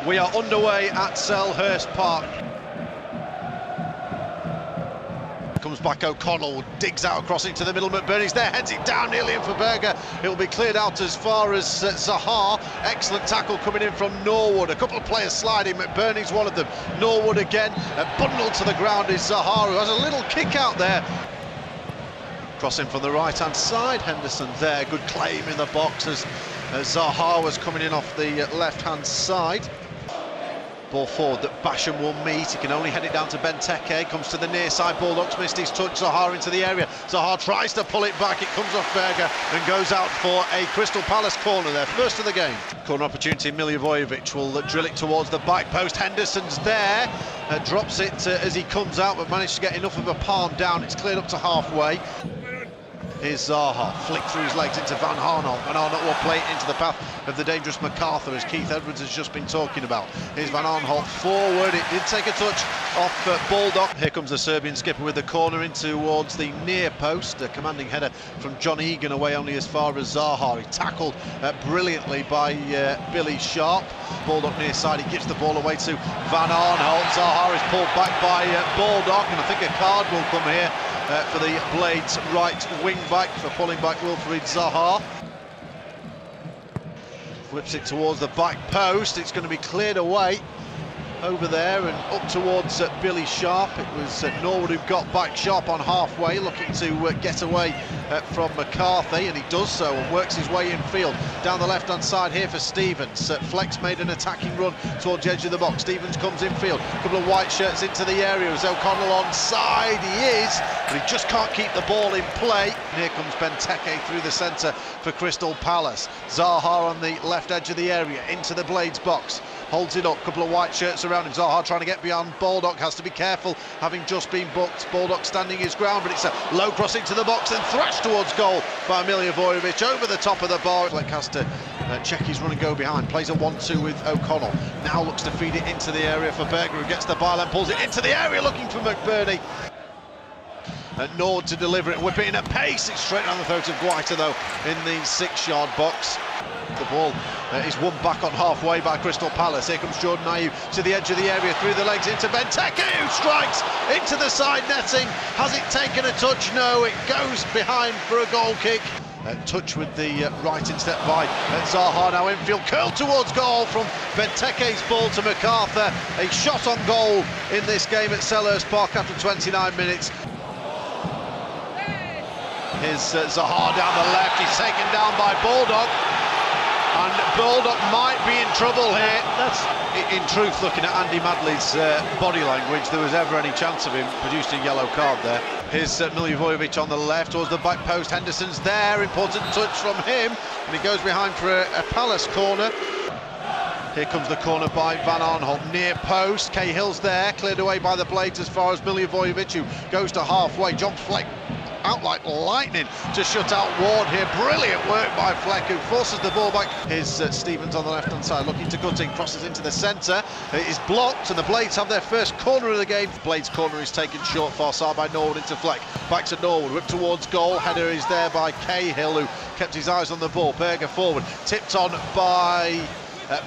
We are underway at Selhurst Park. Comes back O'Connell, digs out across into the middle. McBurney's there, heads it down, nearly in for Berger. It will be cleared out as far as Zaha. Excellent tackle coming in from Norwood. A couple of players sliding, McBurney's one of them. Norwood again, bundled to the ground is Zaha, who has a little kick out there. Crossing from the right-hand side, Henderson there, good claim in the box as Zaha was coming in off the left-hand side. Ball forward that Basham will meet. He can only head it down to Benteke. Comes to the near side. Baldock's missed his touch. Zaha into the area. Zaha tries to pull it back. It comes off Berger and goes out for a Crystal Palace corner there. First of the game. Corner opportunity. Milivojevic will drill it towards the back post. Henderson's there. Drops it as he comes out, but managed to get enough of a palm down. It's cleared up to halfway. Here's Zaha, flick through his legs into Van Aanholt. Van Aanholt will play it into the path of the dangerous MacArthur, as Keith Edwards has just been talking about. Here's Van Aanholt forward, it did take a touch off Baldock. Here comes the Serbian skipper with the corner in towards the near post. A commanding header from John Egan away only as far as Zaha. He tackled brilliantly by Billy Sharp. Baldock near side, he gives the ball away to Van Aanholt. Zaha is pulled back by Baldock, and I think a card will come here for the Blades right wing back for pulling back Wilfried Zaha. Flips it towards the back post. It's going to be cleared away over there and up towards Billy Sharp. It was Norwood who got back. Sharp on halfway, looking to get away from McCarthy, and he does so and works his way infield. Down the left-hand side here for Stevens. Flex made an attacking run towards the edge of the box. Stevens comes infield. A couple of white shirts into the area. As O'Connell onside, he is, but he just can't keep the ball in play. And here comes Benteke through the centre for Crystal Palace. Zaha on the left edge of the area, into the Blades box. Holds it up, a couple of white shirts around him. Zaha trying to get beyond Baldock, has to be careful, having just been booked. Baldock standing his ground, but it's a low cross into the box and thrashed towards goal by Milivojevic over the top of the bar. Fleck has to check his run and go behind. Plays a 1-2 with O'Connell. Now looks to feed it into the area for Berger, who gets the byline, pulls it into the area looking for McBurney. Nord to deliver it, whip it in at pace. It's straight down the throat of Guaita though in the 6-yard box. The ball is won back on halfway by Crystal Palace. Here comes Jordan Ayew to the edge of the area, through the legs into Benteke, who strikes into the side netting. Has it taken a touch? No, it goes behind for a goal kick. Touch with the right instep by Zaha, now infield, curled towards goal from Benteke's ball to MacArthur. A shot on goal in this game at Selhurst Park after 29 minutes. Here's Zaha down the left, he's taken down by Baldock. And Baldock might be in trouble here. That's, in truth, looking at Andy Madley's body language, there was ever any chance of him producing a yellow card there. Here's Milivojevic on the left towards the back post. Henderson's there, important touch from him, and he goes behind for a Palace corner. Here comes the corner by Van Aanholt, near post. Cahill's there, cleared away by the Blades as far as Milivojevic, who goes to halfway. John Fleck out like lightning to shut out Ward here. Brilliant work by Fleck, who forces the ball back. Here's Stevens on the left-hand side, looking to gut in, crosses into the centre. It is blocked, and the Blades have their first corner of the game. Blades' corner is taken short, far side by Norwood into Fleck. Back to Norwood, whip towards goal. Header is there by Cahill, who kept his eyes on the ball. Berger forward, tipped on by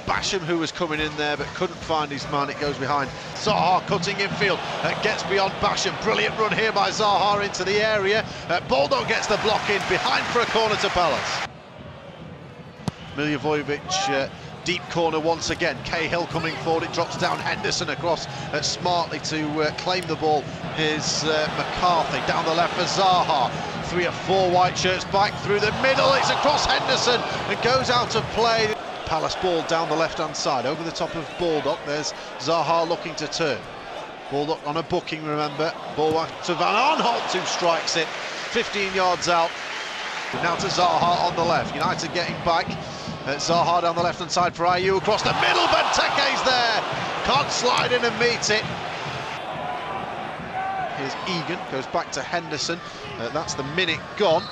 Basham, who was coming in there but couldn't find his man. It goes behind. Zaha cutting infield, gets beyond Basham. Brilliant run here by Zaha into the area. Baldock gets the block in, behind for a corner to Palace. Milivojevic, deep corner once again. Cahill coming forward, it drops down. Henderson across smartly to claim the ball. Here's McCarthy down the left for Zaha. 3 or 4 white shirts back through the middle. It's across Henderson and goes out of play. Palace ball down the left-hand side, over the top of Baldock. There's Zaha looking to turn. Baldock on a booking, remember. Ball back to Van Aanholt, who strikes it 15 yards out. Now to Zaha on the left. United getting back. Zaha down the left-hand side for Ayew across the middle. Benteke's there. Can't slide in and meet it. Here's Egan, goes back to Henderson. That's the minute gone.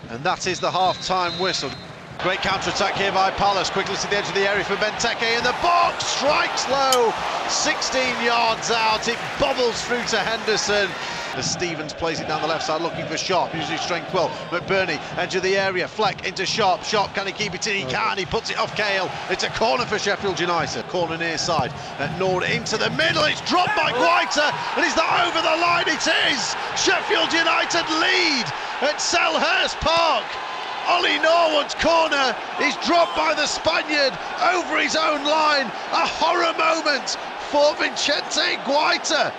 And that is the half-time whistle. Great counter-attack here by Palace, quickly to the edge of the area for Benteke in the box, strikes low, 16 yards out, it bobbles through to Henderson. As Stevens plays it down the left side looking for Sharp, uses his strength well. McBurney, edge of the area, Fleck into Sharp. Sharp, can he keep it in? He can, he puts it off Cahill. It's a corner for Sheffield United. Corner near side, Nord into the middle, it's dropped by Guaita, and is that over the line? It is! Sheffield United lead at Selhurst Park. Ollie Norwood's corner is dropped by the Spaniard over his own line. A horror moment for Vicente Guaita.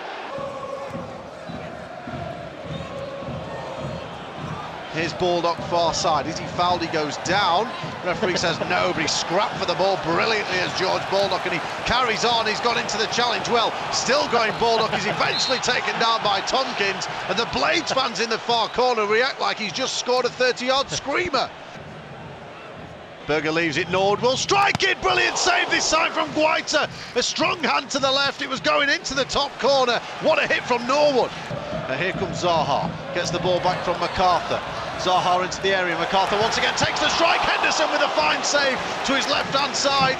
Here's Baldock far side. Is he fouled? He goes down. Referee says no, but he scrapped for the ball brilliantly as George Baldock, and he carries on. He's got into the challenge well. Still going Baldock. Is eventually taken down by Tompkins, and the Blades fans in the far corner react like he's just scored a 30-yard screamer. Berger leaves it, Nord will strike it, brilliant save this time from Guaita. A strong hand to the left, it was going into the top corner. What a hit from Norwood. Here comes Zaha, gets the ball back from MacArthur. Zaha into the area, MacArthur once again takes the strike, Henderson with a fine save to his left-hand side.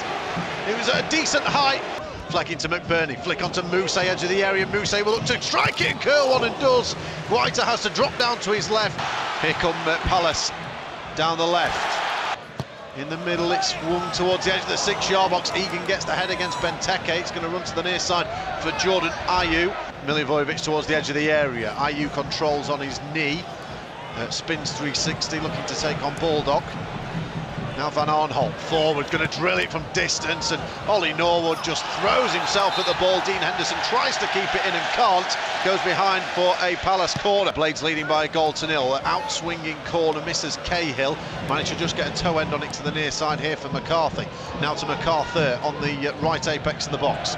It was at a decent height. Fleck into McBurney, flick onto Mousse, edge of the area, Mousse will look to strike it and curl one and does. Guaita has to drop down to his left. Here come Palace down the left. In the middle, it's swung towards the edge of the 6-yard box. Egan gets the head against Benteke. It's going to run to the near side for Jordan Ayew. Milivojevic towards the edge of the area. Ayew controls on his knee. Spins 360, looking to take on Baldock. Now Van Arnholt forward, going to drill it from distance, and Ollie Norwood just throws himself at the ball. Dean Henderson tries to keep it in and can't. Goes behind for a Palace corner. Blades leading by a goal to nil. Out-swinging corner, misses Cahill. Managed to just get a toe end on it to the near side here for McCarthy. Now to MacArthur on the right apex of the box.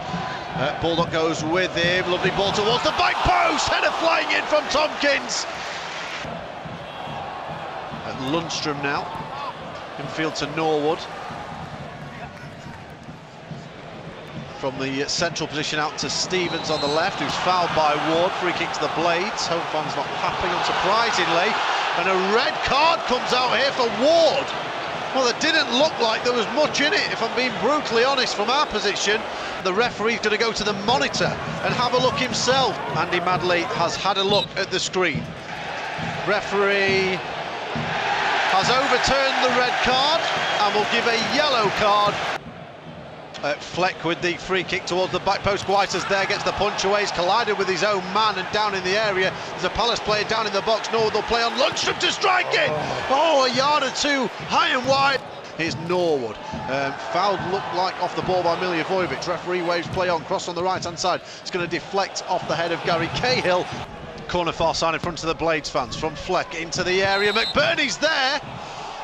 Baldock goes with him. Lovely ball towards the back post. Header flying in from Tompkins. Lundstrom now. Infield to Norwood. From the central position out to Stevens on the left, who's fouled by Ward. Free kick to the Blades. Home fans not happy, unsurprisingly. And a red card comes out here for Ward. Well, it didn't look like there was much in it, if I'm being brutally honest, from our position. The referee's going to go to the monitor and have a look himself. Andy Madley has had a look at the screen. Referee has overturned the red card and will give a yellow card. Fleck with the free kick towards the back post. Guaita's there, gets the punch away. He's collided with his own man and down in the area. There's a Palace player down in the box. Norwood will play on Lundstrom to strike it. Oh, a yard or two, high and wide. Here's Norwood. Fouled, looked like off the ball by Milivojevic. Referee waves play on, cross on the right-hand side. It's going to deflect off the head of Gary Cahill. Corner far side in front of the Blades fans. From Fleck into the area. McBurney's there,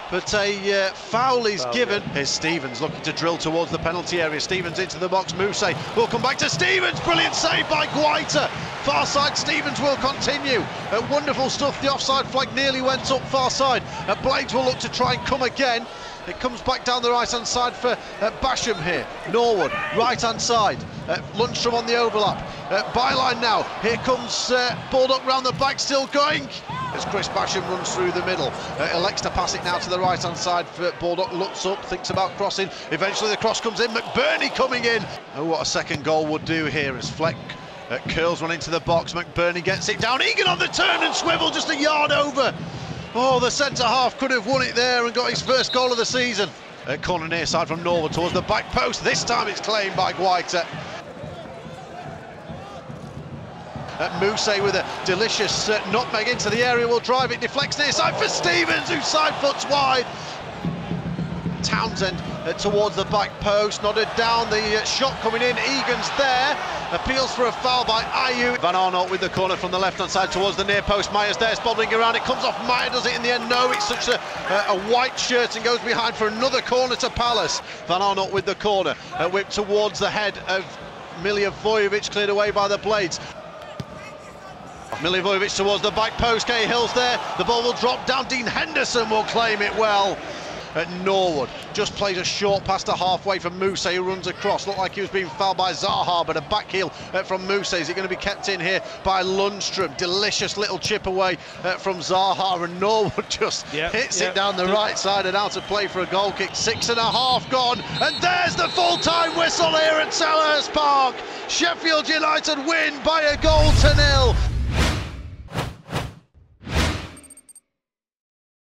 but a foul is given. Here's Stevens looking to drill towards the penalty area. Stevens into the box. Mousse will come back to Stevens. Brilliant save by Guaita. Far side, Stevens will continue. Wonderful stuff. The offside flag nearly went up far side. Blades will look to try and come again. It comes back down the right-hand side for Basham here. Norwood, right-hand side. Lundstrom on the overlap. Byline now. Here comes Baldock round the back, still going. As Chris Basham runs through the middle. Elects to pass it now to the right-hand side for Baldock. Looks up, thinks about crossing. Eventually the cross comes in. McBurney coming in. Oh, what a second goal would do here as Fleck curls one into the box. McBurney gets it down. Egan on the turn and swivel, just a yard over. Oh, the centre-half could have won it there and got his first goal of the season. Corner near side from Norwood towards the back post. This time it's claimed by Guaita. Mousse with a delicious nutmeg into the area will drive it. Deflects near side for Stevens, who side foots wide. Townsend towards the back post, nodded down, the shot coming in, Egan's there, appeals for a foul by Ayew. Van Arnold with the corner from the left-hand side towards the near post. Meyer's there, bobbling around, it comes off Meyer, does it in the end? No, it's such a white shirt and goes behind for another corner to Palace. Van Arnold with the corner, whip towards the head of Milivojevic, cleared away by the Blades. Milivojevic towards the back post, Cahill's there, the ball will drop down, Dean Henderson will claim it well. Norwood just plays a short pass to halfway from Mousse, who runs across. Looked like he was being fouled by Zaha, but a back heel from Mousse. Is it going to be kept in here by Lundstrom? Delicious little chip away from Zaha, and Norwood just hits it down the right side and out of play for a goal kick. 6.5 gone, and there's the full-time whistle here at Selhurst Park. Sheffield United win by a goal to nil.